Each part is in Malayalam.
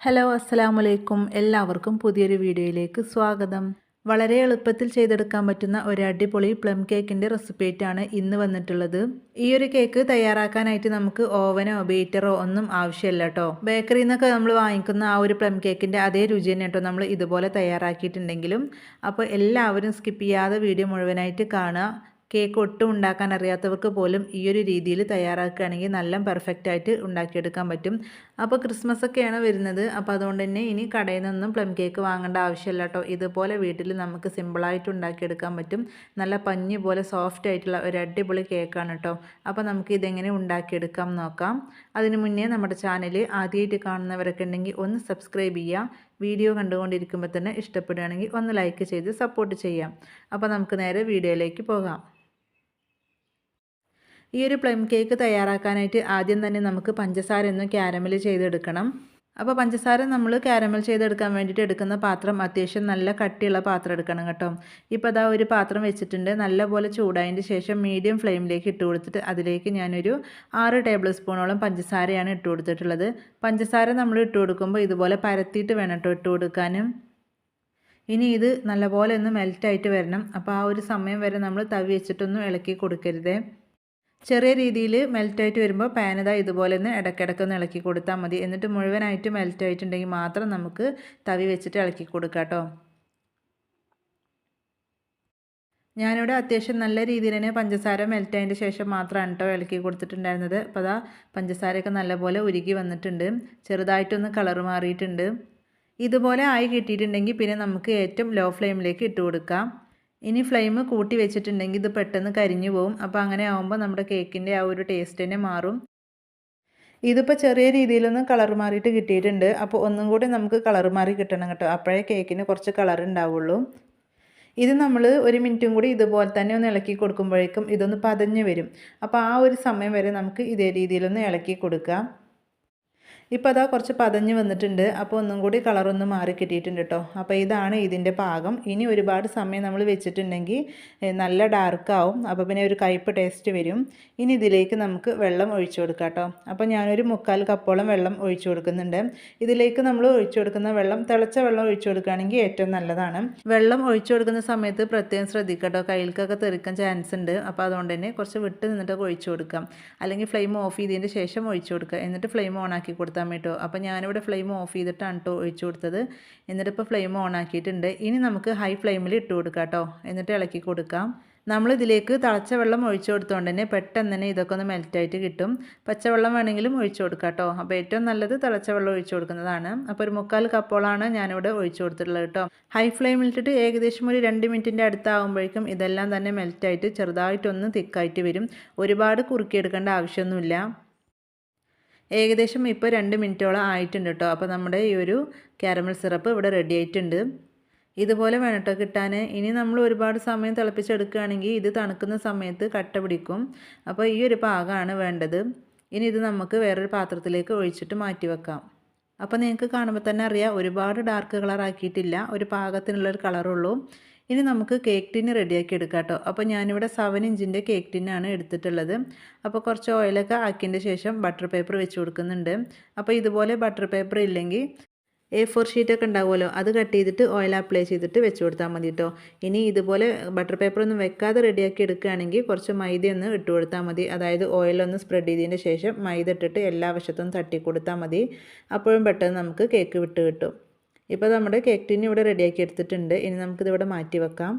ഹലോ അസ്സലാമു അലൈക്കും. എല്ലാവർക്കും പുതിയൊരു വീഡിയോയിലേക്ക് സ്വാഗതം. വളരെ എളുപ്പത്തിൽ ചെയ്തെടുക്കാൻ പറ്റുന്ന ഒരു അടിപൊളി പ്ലം കേക്കിൻ്റെ റെസിപ്പിയായിട്ടാണ് ഇന്ന് വന്നിട്ടുള്ളത്. ഈ ഒരു കേക്ക് തയ്യാറാക്കാനായിട്ട് നമുക്ക് ഓവനോ ബീറ്ററോ ഒന്നും ആവശ്യമില്ല കേട്ടോ. ബേക്കറിയിൽ നിന്നൊക്കെ നമ്മൾ വാങ്ങിക്കുന്ന ആ ഒരു പ്ലം കേക്കിൻ്റെ അതേ രുചി തന്നെ കേട്ടോ നമ്മൾ ഇതുപോലെ തയ്യാറാക്കിയിട്ടുണ്ടെങ്കിലും. അപ്പോൾ എല്ലാവരും സ്കിപ്പ് ചെയ്യാതെ വീഡിയോ മുഴുവനായിട്ട് കാണുക. കേക്ക് ഒട്ടും ഉണ്ടാക്കാൻ അറിയാത്തവർക്ക് പോലും ഈ ഒരു രീതിയിൽ തയ്യാറാക്കുകയാണെങ്കിൽ നല്ല പെർഫെക്റ്റ് ആയിട്ട് ഉണ്ടാക്കിയെടുക്കാൻ പറ്റും. അപ്പോൾ ക്രിസ്മസ് ഒക്കെയാണ് വരുന്നത്. അപ്പോൾ അതുകൊണ്ട് തന്നെ ഇനി കടയിൽ നിന്നൊന്നും പ്ലം കേക്ക് വാങ്ങേണ്ട ആവശ്യമില്ല കേട്ടോ. ഇതുപോലെ വീട്ടിൽ നമുക്ക് സിമ്പിളായിട്ട് ഉണ്ടാക്കിയെടുക്കാൻ പറ്റും. നല്ല പഞ്ഞി പോലെ സോഫ്റ്റ് ആയിട്ടുള്ള ഒരു അടിപൊളി കേക്കാണ് കേട്ടോ. അപ്പോൾ നമുക്ക് ഇതെങ്ങനെ ഉണ്ടാക്കിയെടുക്കാം നോക്കാം. അതിന് മുന്നേ നമ്മുടെ ചാനൽ ആദ്യമായിട്ട് കാണുന്നവരൊക്കെ ഉണ്ടെങ്കിൽ ഒന്ന് സബ്സ്ക്രൈബ് ചെയ്യുക. വീഡിയോ കണ്ടുകൊണ്ടിരിക്കുമ്പോൾ തന്നെ ഇഷ്ടപ്പെടുകയാണെങ്കിൽ ഒന്ന് ലൈക്ക് ചെയ്ത് സപ്പോർട്ട് ചെയ്യാം. അപ്പോൾ നമുക്ക് നേരെ വീഡിയോയിലേക്ക് പോകാം. ഈ ഒരു പ്ലം കേക്ക് തയ്യാറാക്കാനായിട്ട് ആദ്യം തന്നെ നമുക്ക് പഞ്ചസാര ഒന്ന് ക്യാരമൽ ചെയ്തെടുക്കണം. അപ്പോൾ പഞ്ചസാര നമ്മൾ ക്യാരമൽ ചെയ്തെടുക്കാൻ വേണ്ടിയിട്ട് എടുക്കുന്ന പാത്രം അത്യാവശ്യം നല്ല കട്ടിയുള്ള പാത്രം എടുക്കണം കേട്ടോ. ഇപ്പോൾ അതാ ഒരു പാത്രം വെച്ചിട്ടുണ്ട്. നല്ലപോലെ ചൂടായതിന് ശേഷം മീഡിയം ഫ്ലെയിമിലേക്ക് ഇട്ട് കൊടുത്തിട്ട് അതിലേക്ക് ഞാനൊരു 6 ടേബിൾ സ്പൂണോളം പഞ്ചസാരയാണ് ഇട്ട് കൊടുത്തിട്ടുള്ളത്. പഞ്ചസാര നമ്മൾ ഇട്ട് കൊടുക്കുമ്പോൾ ഇതുപോലെ പരത്തിയിട്ട് വേണം കേട്ടോ ഇട്ട് കൊടുക്കാനും. ഇനി ഇത് നല്ലപോലെ ഒന്ന് മെൽറ്റായിട്ട് വരണം. അപ്പോൾ ആ ഒരു സമയം വരെ നമ്മൾ തവി വെച്ചിട്ടൊന്നും ഇളക്കി കൊടുക്കരുതേ. ചെറിയ രീതിയിൽ മെൽറ്റായിട്ട് വരുമ്പോൾ പാനത ഇതുപോലെ ഒന്ന് ഇടയ്ക്കിടയ്ക്കൊന്ന് ഇളക്കി കൊടുത്താൽ മതി. എന്നിട്ട് മുഴുവനായിട്ട് മെൽറ്റായിട്ടുണ്ടെങ്കിൽ മാത്രം നമുക്ക് തവി വെച്ചിട്ട് ഇളക്കി കൊടുക്കാം കേട്ടോ. ഞാനിവിടെ അത്യാവശ്യം നല്ല രീതിയിൽ തന്നെ പഞ്ചസാര മെൽറ്റായതിൻ്റെ ശേഷം മാത്രമാണ് കേട്ടോ ഇളക്കി കൊടുത്തിട്ടുണ്ടായിരുന്നത്. അപ്പോൾ അതാ പഞ്ചസാരയൊക്കെ നല്ലപോലെ ഉരുകി വന്നിട്ടുണ്ട്. ചെറുതായിട്ടൊന്ന് കളർ മാറിയിട്ടുണ്ട്. ഇതുപോലെ ആയി കിട്ടിയിട്ടുണ്ടെങ്കിൽ പിന്നെ നമുക്ക് ഏറ്റവും ലോ ഫ്ലെയിമിലേക്ക് ഇട്ട് കൊടുക്കാം. ഇനി ഫ്ലെയിം കൂട്ടി വെച്ചിട്ടുണ്ടെങ്കിൽ ഇത് പെട്ടെന്ന് കരിഞ്ഞു പോകും. അപ്പോൾ അങ്ങനെ ആകുമ്പോൾ നമ്മുടെ കേക്കിൻ്റെ ആ ഒരു ടേസ്റ്റ് തന്നെ മാറും. ഇതിപ്പോൾ ചെറിയ രീതിയിലൊന്നും കളർ മാറിയിട്ട് കിട്ടിയിട്ടുണ്ട്. അപ്പോൾ ഒന്നും കൂടി നമുക്ക് കളർ മാറി കിട്ടണം കേട്ടോ. അപ്പോഴേ കേക്കിന് കുറച്ച് കളർ ഉണ്ടാവുള്ളൂ. ഇത് നമ്മൾ 1 മിനിറ്റും കൂടി ഇതുപോലെ തന്നെ ഒന്ന് ഇളക്കി കൊടുക്കുമ്പോഴേക്കും ഇതൊന്ന് പതഞ്ഞ് വരും. അപ്പോൾ ആ ഒരു സമയം വരെ നമുക്ക് ഇതേ രീതിയിലൊന്ന് ഇളക്കി കൊടുക്കാം. ഇപ്പോൾ അതാ കുറച്ച് പതഞ്ഞ് വന്നിട്ടുണ്ട്. അപ്പോൾ ഒന്നും കൂടി കളറൊന്ന് മാറി കിട്ടിയിട്ടുണ്ട് കേട്ടോ. അപ്പോൾ ഇതാണ് ഇതിൻ്റെ പാകം. ഇനി ഒരുപാട് സമയം നമ്മൾ വെച്ചിട്ടുണ്ടെങ്കിൽ നല്ല ഡാർക്കാവും. അപ്പോൾ പിന്നെ ഒരു കയ്പ്പ് ടേസ്റ്റ് വരും. ഇനി ഇതിലേക്ക് നമുക്ക് വെള്ളം ഒഴിച്ചു കൊടുക്കാം കേട്ടോ. അപ്പോൾ ഞാനൊരു 3/4 കപ്പോളം വെള്ളം ഒഴിച്ചു കൊടുക്കുന്നുണ്ട്. ഇതിലേക്ക് നമ്മൾ ഒഴിച്ചു കൊടുക്കുന്ന വെള്ളം തിളച്ച വെള്ളം ഒഴിച്ചു കൊടുക്കുകയാണെങ്കിൽ ഏറ്റവും നല്ലതാണ്. വെള്ളം ഒഴിച്ചു കൊടുക്കുന്ന സമയത്ത് പ്രത്യേകം ശ്രദ്ധിക്കുക കേട്ടോ. കയ്യിലേക്കൊക്കെ തെറിക്കാൻ ചാൻസ് ഉണ്ട്. അപ്പോൾ അതുകൊണ്ട് തന്നെ കുറച്ച് വിട്ട് നിന്നിട്ടൊക്കെ ഒഴിച്ചു കൊടുക്കാം. അല്ലെങ്കിൽ ഫ്ലെയിം ഓഫ് ചെയ്തതിന് ശേഷം ഒഴിച്ചു കൊടുക്കുക. എന്നിട്ട് ഫ്ലെയിം ഓൺ ആക്കി കൊടുത്താൽ കേട്ടോ. അപ്പോൾ ഞാനിവിടെ ഫ്ലെയിം ഓഫ് ചെയ്തിട്ടാണ് കേട്ടോ ഒഴിച്ചു കൊടുത്തത്. എന്നിട്ട് ഇപ്പോൾ ഫ്ലെയിം ഓൺ ആക്കിയിട്ടുണ്ട്. ഇനി നമുക്ക് ഹൈ ഫ്ലെയിമിൽ ഇട്ട് കൊടുക്കാം കേട്ടോ. എന്നിട്ട് ഇളക്കി കൊടുക്കാം. നമ്മളിതിലേക്ക് തിളച്ച വെള്ളം ഒഴിച്ചു കൊടുത്തുകൊണ്ട് തന്നെ പെട്ടെന്ന് തന്നെ ഇതൊക്കെ ഒന്ന് മെൽറ്റായിട്ട് കിട്ടും. പച്ചവെള്ളം വേണമെങ്കിലും ഒഴിച്ചു കൊടുക്കാം കേട്ടോ. അപ്പോൾ ഏറ്റവും നല്ലത് തിളച്ച വെള്ളം ഒഴിച്ചു കൊടുക്കുന്നതാണ്. അപ്പോൾ ഒരു 3/4 കപ്പോളാണ് ഞാനിവിടെ ഒഴിച്ചു കൊടുത്തിട്ടുള്ളത് കേട്ടോ. ഹൈ ഫ്ലെയിമിലിട്ടിട്ട് ഏകദേശം ഒരു 2 മിനിറ്റിൻ്റെ അടുത്താകുമ്പോഴേക്കും ഇതെല്ലാം തന്നെ മെൽറ്റായിട്ട് ചെറുതായിട്ടൊന്ന് തിക്കായിട്ട് വരും. ഒരുപാട് കുറുക്കിയെടുക്കേണ്ട ആവശ്യമൊന്നുമില്ല. ഏകദേശം ഇപ്പോൾ 2 മിനിറ്റോളം ആയിട്ടുണ്ട് കേട്ടോ. അപ്പോൾ നമ്മുടെ ഈ ഒരു കാരമൽ സിറപ്പ് ഇവിടെ റെഡി ആയിട്ടുണ്ട്. ഇതുപോലെ വേണം കേട്ടോ കിട്ടാൻ. ഇനി നമ്മൾ ഒരുപാട് സമയം തിളപ്പിച്ചെടുക്കുകയാണെങ്കിൽ ഇത് തണുക്കുന്ന സമയത്ത് കട്ട പിടിക്കും. അപ്പോൾ ഈ ഒരു പാകമാണ് വേണ്ടത്. ഇനി ഇത് നമുക്ക് വേറൊരു പാത്രത്തിലേക്ക് ഒഴിച്ചിട്ട് മാറ്റി വെക്കാം. അപ്പോൾ നിങ്ങൾക്ക് കാണുമ്പോൾ തന്നെ അറിയാം ഒരുപാട് ഡാർക്ക് കളർ ആക്കിയിട്ടില്ല. ഒരു പാകത്തിനുള്ളൊരു കളറുള്ളൂ. ഇനി നമുക്ക് കേക്ക് ടിന്ന് റെഡിയാക്കി എടുക്കാം കേട്ടോ. അപ്പോൾ ഞാനിവിടെ 7 ഇഞ്ചിൻ്റെ കേക്ക് ടിന്നാണ് എടുത്തിട്ടുള്ളത്. അപ്പോൾ കുറച്ച് ഓയിലൊക്കെ ആക്കിയതിൻ്റെ ശേഷം ബട്ടർ പേപ്പർ വെച്ച് കൊടുക്കുന്നുണ്ട്. അപ്പോൾ ഇതുപോലെ ബട്ടർ പേപ്പർ ഇല്ലെങ്കിൽ A4 ഷീറ്റൊക്കെ ഉണ്ടാവുമല്ലോ, അത് കട്ട് ചെയ്തിട്ട് ഓയിൽ അപ്ലൈ ചെയ്തിട്ട് വെച്ച് കൊടുത്താൽ മതി കേട്ടോ. ഇനി ഇതുപോലെ ബട്ടർ പേപ്പർ ഒന്നും വെക്കാതെ റെഡിയാക്കി എടുക്കുകയാണെങ്കിൽ കുറച്ച് മൈദ ഒന്ന് ഇട്ട് കൊടുത്താൽ മതി. അതായത് ഓയിലൊന്ന് സ്പ്രെഡ് ചെയ്തതിന് ശേഷം മൈദ ഇട്ടിട്ട് എല്ലാ വശത്തും തട്ടി കൊടുത്താൽ മതി. അപ്പോഴും പെട്ടെന്ന് നമുക്ക് കേക്ക് വിട്ട് കിട്ടും. ഇപ്പോൾ നമ്മുടെ കേക്ക് ടിന്ന് ഇവിടെ റെഡിയാക്കി എടുത്തിട്ടുണ്ട്. ഇനി നമുക്കിതിവിടെ മാറ്റി വെക്കാം.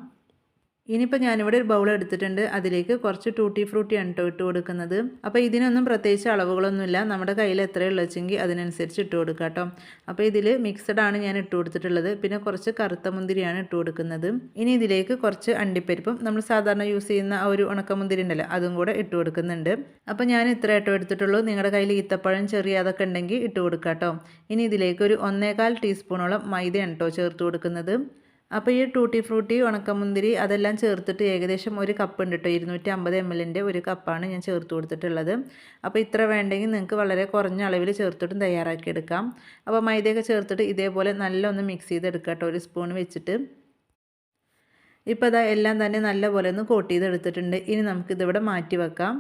ഇനിയിപ്പോൾ ഞാനിവിടെ ഒരു ബൗൾ എടുത്തിട്ടുണ്ട്. അതിലേക്ക് കുറച്ച് ടൂട്ടി ഫ്രൂട്ടിയാണ് കേട്ടോ ഇട്ട് കൊടുക്കുന്നത്. അപ്പോൾ ഇതിനൊന്നും പ്രത്യേകിച്ച് അളവുകളൊന്നുമില്ല. നമ്മുടെ കയ്യിൽ എത്രയുള്ള വെച്ചെങ്കിൽ അതിനനുസരിച്ച് ഇട്ട് കൊടുക്കുക കേട്ടോ. അപ്പോൾ ഇതിൽ മിക്സഡ് ആണ് ഞാൻ ഇട്ട് കൊടുത്തിട്ടുള്ളത്. പിന്നെ കുറച്ച് കറുത്ത മുന്തിരിയാണ് ഇട്ട് കൊടുക്കുന്നത്. ഇനി ഇതിലേക്ക് കുറച്ച് അണ്ടിപ്പരിപ്പും നമ്മൾ സാധാരണ യൂസ് ചെയ്യുന്ന ആ ഒരു ഉണക്കമുന്തിരി ഉണ്ടല്ലോ അതും കൂടെ ഇട്ട് കൊടുക്കുന്നുണ്ട്. അപ്പോൾ ഞാൻ ഇത്ര ഇട്ട് എടുത്തിട്ടുള്ളൂ. നിങ്ങളുടെ കയ്യിൽ ഈത്തപ്പഴം ചെറിയ അതൊക്കെ ഉണ്ടെങ്കിൽ ഇട്ട് കൊടുക്കുക കേട്ടോ. ഇനി ഇതിലേക്ക് ഒരു 1/4 ടീസ്പൂണോളം മൈദയാണ് കേട്ടോ ചേർത്ത് കൊടുക്കുന്നത്. അപ്പോൾ ഈ ടൂട്ടി ഫ്രൂട്ടി ഉണക്കമുന്തിരി അതെല്ലാം ചേർത്തിട്ട് ഏകദേശം ഒരു കപ്പ് ഉണ്ട് കേട്ടോ. 250 ml ഒരു കപ്പാണ് ഞാൻ ചേർത്ത് കൊടുത്തിട്ടുള്ളത്. അപ്പോൾ ഇത്ര വേണ്ടെങ്കിൽ നിങ്ങൾക്ക് വളരെ കുറഞ്ഞ അളവിൽ ചേർത്തിട്ടും തയ്യാറാക്കിയെടുക്കാം. അപ്പോൾ മൈദയൊക്കെ ചേർത്തിട്ട് ഇതേപോലെ നല്ല ഒന്ന് മിക്സ് ചെയ്തെടുക്കാം കേട്ടോ, ഒരു സ്പൂൺ വെച്ചിട്ട്. ഇപ്പോൾ അതാ എല്ലാം തന്നെ നല്ലപോലെ ഒന്ന് കോട്ട് ചെയ്തെടുത്തിട്ടുണ്ട്. ഇനി നമുക്കിതിവിടെ മാറ്റി വെക്കാം.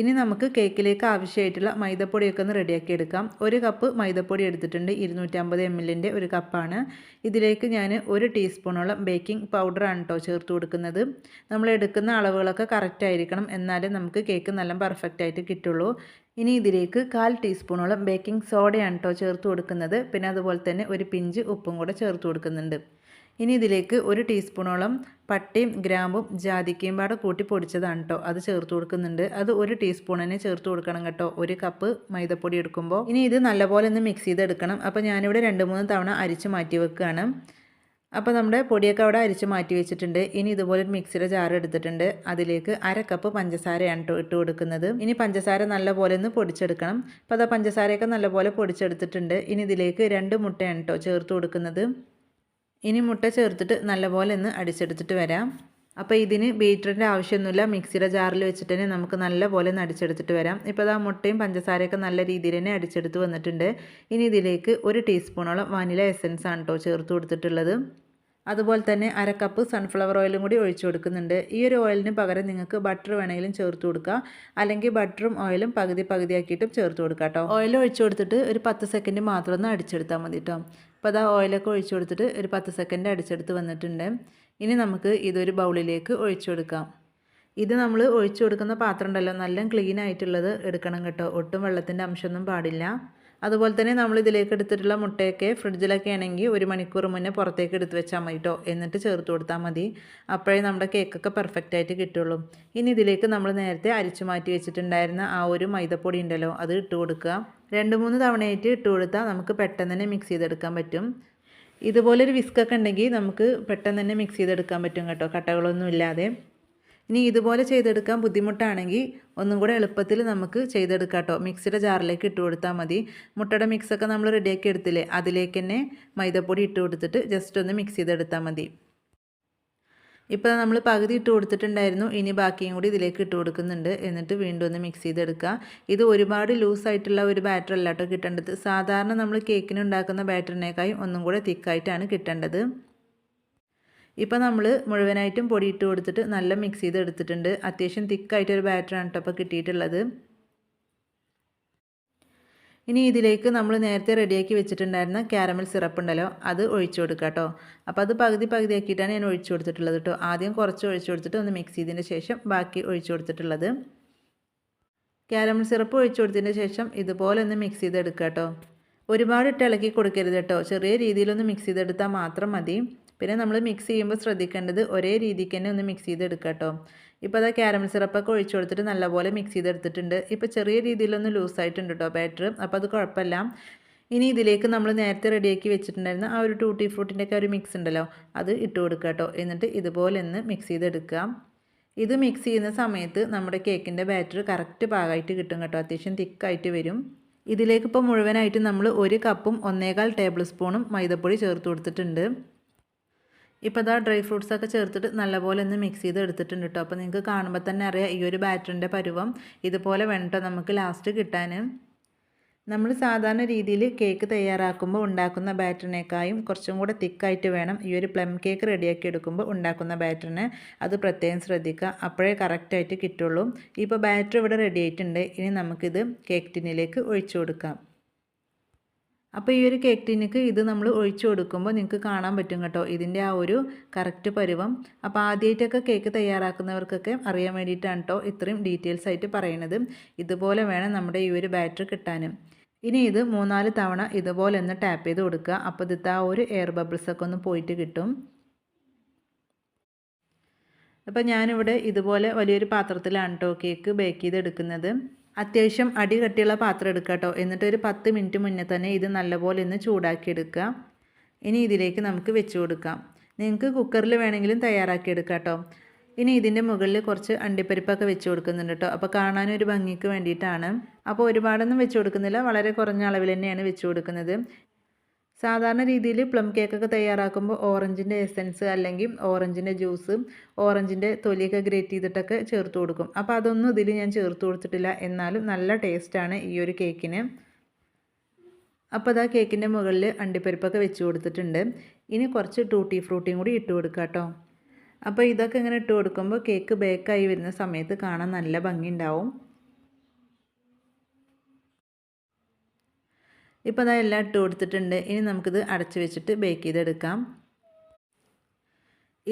ഇനി നമുക്ക് കേക്കിലേക്ക് ആവശ്യമായിട്ടുള്ള മൈദപ്പൊടിയൊക്കെ ഒന്ന് റെഡിയാക്കി എടുക്കാം. 1 കപ്പ് മൈദപ്പൊടി എടുത്തിട്ടുണ്ട്. 250 ml ഒരു കപ്പാണ്. ഇതിലേക്ക് ഞാൻ 1 ടീസ്പൂണോളം ബേക്കിംഗ് പൗഡറാണ് കേട്ടോ ചേർത്ത് കൊടുക്കുന്നത്. നമ്മൾ എടുക്കുന്ന അളവുകളൊക്കെ കറക്റ്റ് ആയിരിക്കണം, എന്നാലേ നമുക്ക് കേക്ക് നല്ല പെർഫെക്റ്റ് ആയിട്ട് കിട്ടുള്ളൂ. ഇനി ഇതിലേക്ക് 1/4 ടീസ്പൂണോളം ബേക്കിംഗ് സോഡയാണ് കേട്ടോ ചേർത്ത് കൊടുക്കുന്നത്. പിന്നെ അതുപോലെ തന്നെ ഒരു പിഞ്ച് ഉപ്പും കൂടെ ചേർത്ത് കൊടുക്കുന്നുണ്ട്. ഇനി ഇതിലേക്ക് 1 ടീസ്പൂണോളം പട്ടയും ഗ്രാമ്പും ജാതിക്കയും പാടെ കൂട്ടി പൊടിച്ചതാണ് കേട്ടോ, അത് ചേർത്ത് കൊടുക്കുന്നുണ്ട്. അത് 1 ടീസ്പൂൺ തന്നെ ചേർത്ത് കൊടുക്കണം കേട്ടോ, 1 കപ്പ് മൈദപ്പൊടി എടുക്കുമ്പോൾ. ഇനി ഇത് നല്ലപോലെ ഒന്ന് മിക്സ് ചെയ്തെടുക്കണം. അപ്പോൾ ഞാനിവിടെ 2-3 തവണ അരിച്ച് മാറ്റി വെക്കുകയാണ്. അപ്പോൾ നമ്മുടെ പൊടിയൊക്കെ അവിടെ അരിച്ച് മാറ്റി വെച്ചിട്ടുണ്ട്. ഇനി ഇതുപോലെ ഒരു മിക്സിയുടെ ജാർ എടുത്തിട്ടുണ്ട്. അതിലേക്ക് 1/2 കപ്പ് പഞ്ചസാരയാണ് കേട്ടോ ഇട്ട് കൊടുക്കുന്നത്. ഇനി പഞ്ചസാര നല്ലപോലെ ഒന്ന് പൊടിച്ചെടുക്കണം. അപ്പോൾ അതാ പഞ്ചസാരയൊക്കെ നല്ലപോലെ പൊടിച്ചെടുത്തിട്ടുണ്ട്. ഇനി ഇതിലേക്ക് 2 മുട്ടയാണ് കേട്ടോ ചേർത്ത് കൊടുക്കുന്നത്. ഇനി മുട്ട ചേർത്തിട്ട് നല്ലപോലെ ഒന്ന് അടിച്ചെടുത്തിട്ട് വരാം. അപ്പോൾ ഇതിന് ബീറ്ററിൻ്റെ ആവശ്യമൊന്നുമില്ല, മിക്സിയുടെ ജാറിൽ വെച്ചിട്ട് തന്നെ നമുക്ക് നല്ലപോലെ ഒന്ന് അടിച്ചെടുത്തിട്ട് വരാം. ഇപ്പോൾ ആ മുട്ടയും പഞ്ചസാരയൊക്കെ നല്ല രീതിയിൽ തന്നെ അടിച്ചെടുത്ത് വന്നിട്ടുണ്ട്. ഇനി ഇതിലേക്ക് 1 ടീസ്പൂണോളം വാനില എസൻസ് ആണ് കേട്ടോ ചേർത്ത് കൊടുത്തിട്ടുള്ളത്. അതുപോലെ തന്നെ 1/2 കപ്പ് സൺഫ്ലവർ ഓയിലും കൂടി ഒഴിച്ചു കൊടുക്കുന്നുണ്ട്. ഈ ഒരു ഓയിലിന് പകരം നിങ്ങൾക്ക് ബട്ടർ വേണമെങ്കിലും ചേർത്ത് കൊടുക്കുക, അല്ലെങ്കിൽ ബട്ടറും ഓയിലും പകുതിയാക്കിയിട്ടും ചേർത്ത് കൊടുക്കുക കേട്ടോ. ഓയിൽ ഒഴിച്ചു കൊടുത്തിട്ട് ഒരു 10 സെക്കൻഡ് മാത്രം ഒന്ന് അടിച്ചെടുത്താൽ മതി കേട്ടോ. അപ്പോൾ അതാ ഓയിലൊക്കെ ഒഴിച്ചു കൊടുത്തിട്ട് ഒരു 10 സെക്കൻഡ് അടിച്ചെടുത്ത് വന്നിട്ടുണ്ട്. ഇനി നമുക്ക് ഇതൊരു ബൗളിലേക്ക് ഒഴിച്ചു കൊടുക്കാം. ഇത് നമ്മൾ ഒഴിച്ചു കൊടുക്കുന്ന പാത്രം ഉണ്ടല്ലോ, നല്ല ക്ലീൻ ആയിട്ടുള്ളത് എടുക്കണം കേട്ടോ, ഒട്ടും വെള്ളത്തിൻ്റെ അംശമൊന്നും പാടില്ല. അതുപോലെ തന്നെ നമ്മൾ ഇതിലേക്ക് എടുത്തിട്ടുള്ള മുട്ടയൊക്കെ ഫ്രിഡ്ജിലൊക്കെ ആണെങ്കിൽ 1 മണിക്കൂർ മുന്നേ പുറത്തേക്ക് എടുത്ത് വെച്ചാൽ മതി കേട്ടോ, എന്നിട്ട് ചേർത്ത് കൊടുത്താൽ മതി. അപ്പോഴേ നമ്മുടെ കേക്കൊക്കെ പെർഫെക്റ്റ് ആയിട്ട് കിട്ടുള്ളൂ. ഇനി ഇതിലേക്ക് നമ്മൾ നേരത്തെ അരിച്ചു മാറ്റി വെച്ചിട്ടുണ്ടായിരുന്ന ആ ഒരു മൈദപ്പൊടി ഉണ്ടല്ലോ, അത് ഇട്ട് കൊടുക്കുക. 2-3 തവണയായിട്ട് ഇട്ട് കൊടുത്താൽ നമുക്ക് പെട്ടെന്ന് തന്നെ മിക്സ് ചെയ്തെടുക്കാൻ പറ്റും. ഇതുപോലൊരു വിസ്കൊക്കെ ഉണ്ടെങ്കിൽ നമുക്ക് പെട്ടെന്ന് തന്നെ മിക്സ് ചെയ്തെടുക്കാൻ പറ്റും കേട്ടോ, കട്ടകളൊന്നും ഇല്ലാതെ. ഇനി ഇതുപോലെ ചെയ്തെടുക്കാൻ ബുദ്ധിമുട്ടാണെങ്കിൽ ഒന്നും കൂടെ എളുപ്പത്തിൽ നമുക്ക് ചെയ്തെടുക്കാം കേട്ടോ. മിക്സിയുടെ ജാറിലേക്ക് ഇട്ട് കൊടുത്താൽ മതി. മുട്ടയുടെ മിക്സൊക്കെ നമ്മൾ റെഡിയാക്കി എടുത്തില്ലേ, അതിലേക്ക് തന്നെ മൈദപ്പൊടി ഇട്ട് കൊടുത്തിട്ട് ജസ്റ്റ് ഒന്ന് മിക്സ് ചെയ്തെടുത്താൽ മതി. ഇപ്പോൾ നമ്മൾ പകുതി ഇട്ട് കൊടുത്തിട്ടുണ്ടായിരുന്നു, ഇനി ബാക്കിയും കൂടി ഇതിലേക്ക് ഇട്ട് കൊടുക്കുന്നുണ്ട്. എന്നിട്ട് വീണ്ടും ഒന്ന് മിക്സ് ചെയ്തെടുക്കുക. ഇത് ഒരുപാട് ലൂസായിട്ടുള്ള ഒരു ബാറ്റർ അല്ല കേട്ടോ കിട്ടേണ്ടത്. സാധാരണ നമ്മൾ കേക്കിന് ഉണ്ടാക്കുന്ന ബാറ്ററിനേക്കാളും ഒന്നും കൂടെ തിക്കായിട്ടാണ് കിട്ടേണ്ടത്. ഇപ്പോൾ നമ്മൾ മുഴുവനായിട്ടും പൊടി ഇട്ട് കൊടുത്തിട്ട് നല്ല മിക്സ് ചെയ്ത് എടുത്തിട്ടുണ്ട്. അത്യാവശ്യം തിക്കായിട്ടൊരു ബാറ്ററാണ് കേട്ടോ അപ്പോൾ കിട്ടിയിട്ടുള്ളത്. ഇനി ഇതിലേക്ക് നമ്മൾ നേരത്തെ റെഡിയാക്കി വെച്ചിട്ടുണ്ടായിരുന്ന കാരമൽ സിറപ്പ് ഉണ്ടല്ലോ, അത് ഒഴിച്ചു കൊടുക്കുക കേട്ടോ. അപ്പോൾ അത് പകുതിയാക്കിയിട്ടാണ് ഞാൻ ഒഴിച്ചു കൊടുത്തിട്ടുള്ളത് കേട്ടോ. ആദ്യം കുറച്ച് ഒഴിച്ചു കൊടുത്തിട്ട് ഒന്ന് മിക്സ് ചെയ്തതിന് ശേഷം ബാക്കി ഒഴിച്ചു കൊടുത്തിട്ടുള്ളത്. കാരമൽ സിറപ്പ് ഒഴിച്ചു കൊടുത്തതിന് ശേഷം ഇതുപോലെ ഒന്ന് മിക്സ് ചെയ്തെടുക്കുക കേട്ടോ. ഒരുപാട് ഇട്ട് ഇളക്കി കൊടുക്കരുത് കേട്ടോ, ചെറിയ രീതിയിലൊന്ന് മിക്സ് ചെയ്തെടുത്താൽ മാത്രം മതി. പിന്നെ നമ്മൾ മിക്സ് ചെയ്യുമ്പോൾ ശ്രദ്ധിക്കേണ്ടത് ഒരേ രീതിക്ക് തന്നെ ഒന്ന് മിക്സ് ചെയ്തെടുക്കുക കേട്ടോ. ഇപ്പോൾ അത് കാരമൽ സിറപ്പൊക്കെ ഒഴിച്ചു കൊടുത്തിട്ട് നല്ലപോലെ മിക്സ് ചെയ്തെടുത്തിട്ടുണ്ട്. ഇപ്പോൾ ചെറിയ രീതിയിലൊന്ന് ലൂസായിട്ടുണ്ട് കേട്ടോ ബാറ്റർ, അപ്പോൾ അത് കുഴപ്പമില്ല. ഇനി ഇതിലേക്ക് നമ്മൾ നേരത്തെ റെഡിയാക്കി വെച്ചിട്ടുണ്ടായിരുന്ന ആ ഒരു ടൂട്ടി ഫ്രൂട്ടിൻ്റെ ഒക്കെ ഒരു മിക്സ് ഉണ്ടല്ലോ, അത് ഇട്ട് കൊടുക്കുക കേട്ടോ. എന്നിട്ട് ഇതുപോലെ ഒന്ന് മിക്സ് ചെയ്തെടുക്കുക. ഇത് മിക്സ് ചെയ്യുന്ന സമയത്ത് നമ്മുടെ കേക്കിൻ്റെ ബാറ്റർ കറക്റ്റ് പാകമായിട്ട് കിട്ടും കേട്ടോ, അത്യാവശ്യം തിക്കായിട്ട് വരും. ഇതിലേക്ക് ഇപ്പോൾ മുഴുവനായിട്ട് നമ്മൾ 1 കപ്പും 1.25 ടേബിൾ സ്പൂണും മൈദപ്പൊടി ചേർത്ത് കൊടുത്തിട്ടുണ്ട്. ഇപ്പോൾ ഇതാ ഡ്രൈ ഫ്രൂട്ട്സൊക്കെ ചേർത്തിട്ട് നല്ലപോലെ ഒന്ന് മിക്സ് ചെയ്ത് എടുത്തിട്ടുണ്ട് കേട്ടോ. അപ്പോൾ നിങ്ങൾക്ക് കാണുമ്പോൾ തന്നെ അറിയാം ഈ ഒരു ബാറ്ററിൻ്റെ പരുവം ഇതുപോലെ വേണം കേട്ടോ നമുക്ക് ലാസ്റ്റ് കിട്ടാൻ. നമ്മൾ സാധാരണ രീതിയിൽ കേക്ക് തയ്യാറാക്കുമ്പോൾ ഉണ്ടാക്കുന്ന ബാറ്ററിനേക്കാളും കുറച്ചും കൂടെ തിക്കായിട്ട് വേണം ഈ ഒരു പ്ലം കേക്ക് റെഡിയാക്കി എടുക്കുമ്പോൾ ഉണ്ടാക്കുന്ന ബാറ്ററിന്. അത് പ്രത്യേകം ശ്രദ്ധിക്കുക, അപ്പോഴേ കറക്റ്റായിട്ട് കിട്ടുള്ളൂ. ഇപ്പോൾ ബാറ്റർ ഇവിടെ റെഡി ആയിട്ടുണ്ട്. ഇനി നമുക്കിത് കേക്ക് ടിന്നിലേക്ക് ഒഴിച്ചു കൊടുക്കാം. അപ്പോൾ ഈ ഒരു കേക്ക് ടിന്നിക്ക് ഇത് നമ്മൾ ഒഴിച്ചു കൊടുക്കുമ്പോൾ നിങ്ങൾക്ക് കാണാൻ പറ്റും കേട്ടോ ഇതിൻ്റെ ആ ഒരു കറക്റ്റ് പരുവം. അപ്പോൾ ആദ്യമായിട്ടൊക്കെ കേക്ക് തയ്യാറാക്കുന്നവർക്കൊക്കെ അറിയാൻ വേണ്ടിയിട്ടാണ് കേട്ടോ ഇത്രയും ഡീറ്റെയിൽസ് ആയിട്ട് പറയുന്നത്. ഇതുപോലെ വേണം നമ്മുടെ ഈ ഒരു ബാറ്റർ കിട്ടാനും. ഇനി ഇത് 3-4 തവണ ഇതുപോലെ ഒന്ന് ടാപ്പ് ചെയ്ത് കൊടുക്കുക. അപ്പോൾ ഇത് ആ ഒരു എയർ ബബിൾസൊക്കെ ഒന്ന് പോയിട്ട് കിട്ടും. അപ്പോൾ ഞാനിവിടെ ഇതുപോലെ വലിയൊരു പാത്രത്തിലാണ് കേട്ടോ കേക്ക് ബേക്ക് ചെയ്തെടുക്കുന്നത്. അത്യാവശ്യം അടി കട്ടിയുള്ള പാത്രം എടുക്കുക കേട്ടോ. എന്നിട്ട് ഒരു 10 മിനിറ്റ് മുന്നേ തന്നെ ഇത് നല്ലപോലെ ഒന്ന് ചൂടാക്കി എടുക്കുക. ഇനി ഇതിലേക്ക് നമുക്ക് വെച്ച് കൊടുക്കാം. നിങ്ങൾക്ക് കുക്കറിൽ വേണമെങ്കിലും തയ്യാറാക്കി എടുക്കാം കേട്ടോ. ഇനി ഇതിൻ്റെ മുകളിൽ കുറച്ച് അണ്ടിപ്പരിപ്പൊക്കെ വെച്ച് കൊടുക്കുന്നുണ്ട് കേട്ടോ. അപ്പോൾ കാണാനൊരു ഭംഗിക്ക് വേണ്ടിയിട്ടാണ്. അപ്പോൾ ഒരുപാടൊന്നും വെച്ച് കൊടുക്കുന്നില്ല, വളരെ കുറഞ്ഞ അളവിൽ തന്നെയാണ് വെച്ച് കൊടുക്കുന്നത്. സാധാരണ രീതിയിൽ പ്ലം കേക്കൊക്കെ തയ്യാറാക്കുമ്പോൾ ഓറഞ്ചിൻ്റെ എസൻസ് അല്ലെങ്കിൽ ഓറഞ്ചിൻ്റെ ജ്യൂസ്, ഓറഞ്ചിൻ്റെ തൊലിയൊക്കെ ഗ്രേറ്റ് ചെയ്തിട്ടൊക്കെ ചേർത്ത് കൊടുക്കും. അപ്പോൾ അതൊന്നും ഇതിൽ ഞാൻ ചേർത്ത് കൊടുത്തിട്ടില്ല, എന്നാലും നല്ല ടേസ്റ്റാണ് ഈ ഒരു കേക്കിന്. അപ്പോൾ അതാ കേക്കിൻ്റെ മുകളിൽ അണ്ടിപ്പരിപ്പൊക്കെ വെച്ച് കൊടുത്തിട്ടുണ്ട്. ഇനി കുറച്ച് ടൂട്ടി ഫ്രൂട്ടിയും കൂടി ഇട്ട് കൊടുക്കുക കേട്ടോ. അപ്പോൾ ഇതൊക്കെ ഇങ്ങനെ ഇട്ട് കൊടുക്കുമ്പോൾ കേക്ക് ബേക്കായി വരുന്ന സമയത്ത് കാണാൻ നല്ല ഭംഗി ഉണ്ടാവും. ഇപ്പോൾ അതാ എല്ലാം ഇട്ട് കൊടുത്തിട്ടുണ്ട്. ഇനി നമുക്കിത് അടച്ച് വെച്ചിട്ട് ബേക്ക് ചെയ്തെടുക്കാം.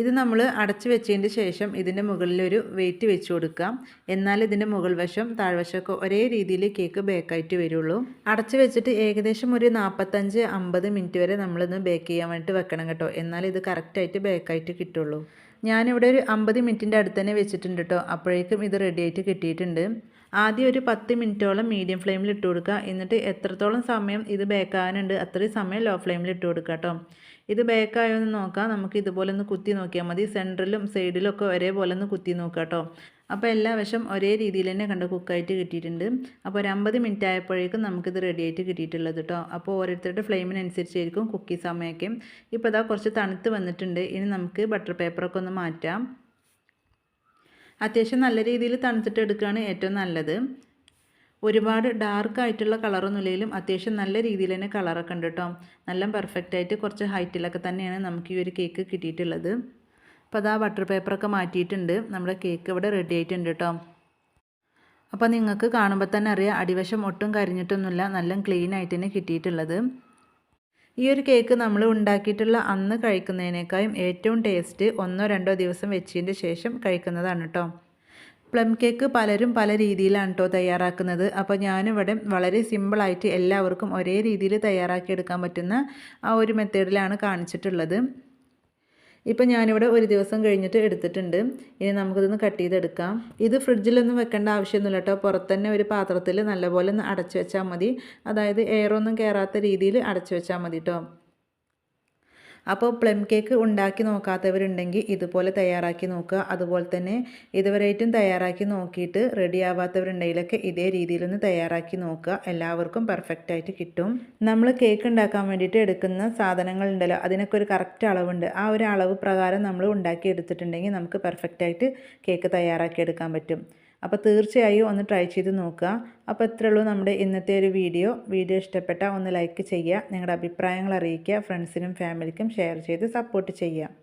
ഇത് നമ്മൾ അടച്ച് വെച്ചതിന് ശേഷം ഇതിൻ്റെ മുകളിലൊരു വെയിറ്റ് വെച്ച് കൊടുക്കാം. എന്നാൽ ഇതിൻ്റെ മുകൾ വശം താഴ്വശമൊക്കെ ഒരേ രീതിയിൽ കേക്ക് ബേക്കായിട്ട് വരുള്ളൂ. അടച്ച് വെച്ചിട്ട് ഏകദേശം ഒരു 45-50 മിനിറ്റ് വരെ നമ്മളിന്ന് ബേക്ക് ചെയ്യാൻ വേണ്ടിയിട്ട് വെക്കണം കേട്ടോ. എന്നാൽ ഇത് കറക്റ്റായിട്ട് ബേക്കായിട്ട് കിട്ടുള്ളൂ. ഞാനിവിടെ ഒരു 50 മിനിറ്റിൻ്റെ അടുത്ത് തന്നെ വെച്ചിട്ടുണ്ട് കേട്ടോ. അപ്പോഴേക്കും ഇത് റെഡി ആയിട്ട് കിട്ടിയിട്ടുണ്ട്. ആദ്യം ഒരു 10 മിനിറ്റോളം മീഡിയം ഫ്ലെയിമിൽ ഇട്ട് കൊടുക്കുക. എന്നിട്ട് എത്രത്തോളം സമയം ഇത് ബേക്കാകാനുണ്ട് അത്രയും സമയം ലോ ഫ്ലെയിമിൽ ഇട്ട് കൊടുക്കുക കേട്ടോ. ഇത് ബേക്കായോ എന്ന് നോക്കാം. നമുക്ക് ഇതുപോലെ ഒന്ന് കുത്തി നോക്കിയാൽ മതി. സെൻറ്ററിലും സൈഡിലും ഒക്കെ ഒരേപോലെ ഒന്ന് കുത്തി നോക്കുക കേട്ടോ. അപ്പോൾ എല്ലാ വശം ഒരേ രീതിയിൽ തന്നെ കുക്കായിട്ട് കിട്ടിയിട്ടുണ്ട്. അപ്പോൾ ഒരു 50 മിനിറ്റ് ആയപ്പോഴേക്കും നമുക്കിത് റെഡി ആയിട്ട് കിട്ടിയിട്ടുള്ളത് കേട്ടോ. അപ്പോൾ ഓരോരുത്തരുടെ ഫ്ലെയിമിനനുസരിച്ചായിരിക്കും കുക്കി സമയമൊക്കെ. ഇപ്പോൾ ഇതാ കുറച്ച് തണുത്ത് വന്നിട്ടുണ്ട്. ഇനി നമുക്ക് ബട്ടർ പേപ്പറൊക്കെ ഒന്ന് മാറ്റാം. അത്യാവശ്യം നല്ല രീതിയിൽ തണുത്തിട്ട് എടുക്കുകയാണ് ഏറ്റവും നല്ലത്. ഒരുപാട് ഡാർക്കായിട്ടുള്ള കളറൊന്നുമില്ലെങ്കിലും അത്യാവശ്യം നല്ല രീതിയിൽ തന്നെ കളറൊക്കെ ഉണ്ട് കേട്ടോ. നല്ല പെർഫെക്റ്റായിട്ട് കുറച്ച് ഹൈറ്റിലൊക്കെ തന്നെയാണ് നമുക്ക് ഈ ഒരു കേക്ക് കിട്ടിയിട്ടുള്ളത്. അപ്പോൾ അതാ ബട്ടർ പേപ്പറൊക്കെ മാറ്റിയിട്ടുണ്ട്. നമ്മുടെ കേക്ക് ഇവിടെ റെഡി ആയിട്ടുണ്ട് കേട്ടോ. അപ്പോൾ നിങ്ങൾക്ക് കാണുമ്പോൾ തന്നെ അറിയാം അടിവശം ഒട്ടും കരിഞ്ഞിട്ടൊന്നുമില്ല, നല്ല ക്ലീൻ ആയിട്ട് തന്നെ കിട്ടിയിട്ടുള്ളത്. ഈ ഒരു കേക്ക് നമ്മൾ ഉണ്ടാക്കിയിട്ടുള്ള അന്ന് കഴിക്കുന്നതിനേക്കാളും ഏറ്റവും ടേസ്റ്റ് 1-2 ദിവസം വെച്ചതിന് ശേഷം കഴിക്കുന്നതാണ് കേട്ടോ. പ്ലം കേക്ക് പലരും പല രീതിയിലാണ് കേട്ടോ തയ്യാറാക്കുന്നത്. അപ്പോൾ ഞാനിവിടെ വളരെ സിമ്പിളായിട്ട് എല്ലാവർക്കും ഒരേ രീതിയിൽ തയ്യാറാക്കിയെടുക്കാൻ പറ്റുന്ന ആ ഒരു മെത്തേഡിലാണ് കാണിച്ചിട്ടുള്ളത്. ഇപ്പോൾ ഞാനിവിടെ ഒരു ദിവസം കഴിഞ്ഞിട്ട് എടുത്തിട്ടുണ്ട്. ഇനി നമുക്കിതൊന്ന് കട്ട് ചെയ്തെടുക്കാം. ഇത് ഫ്രിഡ്ജിലൊന്നും വെക്കേണ്ട ആവശ്യമൊന്നുമില്ല കേട്ടോ. പുറത്തുതന്നെ ഒരു പാത്രത്തിൽ നല്ലപോലെ ഒന്ന് അടച്ചു വെച്ചാൽ മതി. അതായത് എയറൊന്നും കയറാത്ത രീതിയിൽ അടച്ചു വെച്ചാൽ മതി കേട്ടോ. അപ്പോൾ പ്ലം കേക്ക് ഉണ്ടാക്കി നോക്കാത്തവരുണ്ടെങ്കിൽ ഇതുപോലെ തയ്യാറാക്കി നോക്കുക. അതുപോലെ തന്നെ ഇതുവരെയായിട്ടും തയ്യാറാക്കി നോക്കിയിട്ട് റെഡി ആവാത്തവരുണ്ടെങ്കിലൊക്കെ ഇതേ രീതിയിലൊന്ന് തയ്യാറാക്കി നോക്കുക. എല്ലാവർക്കും പെർഫെക്റ്റായിട്ട് കിട്ടും. നമ്മൾ കേക്ക് ഉണ്ടാക്കാൻ വേണ്ടിയിട്ട് എടുക്കുന്ന സാധനങ്ങളുണ്ടല്ലോ, അതിനൊക്കെ ഒരു കറക്റ്റ് അളവുണ്ട്. ആ ഒരു അളവ് പ്രകാരം നമ്മൾ ഉണ്ടാക്കി എടുത്തിട്ടുണ്ടെങ്കിൽ നമുക്ക് പെർഫെക്റ്റായിട്ട് കേക്ക് തയ്യാറാക്കി എടുക്കാൻ പറ്റും. അപ്പോൾ തീർച്ചയായും ഒന്ന് ട്രൈ ചെയ്ത് നോക്കുക. അപ്പോൾ ഇത്രയേ ഉള്ളൂ നമ്മുടെ ഇന്നത്തെ ഒരു വീഡിയോ ഇഷ്ടപ്പെട്ടാൽ ഒന്ന് ലൈക്ക് ചെയ്യുക. നിങ്ങളുടെ അഭിപ്രായങ്ങൾ അറിയിക്കുക. ഫ്രണ്ട്സിനും ഫാമിലിക്കും ഷെയർ ചെയ്ത് സപ്പോർട്ട് ചെയ്യുക.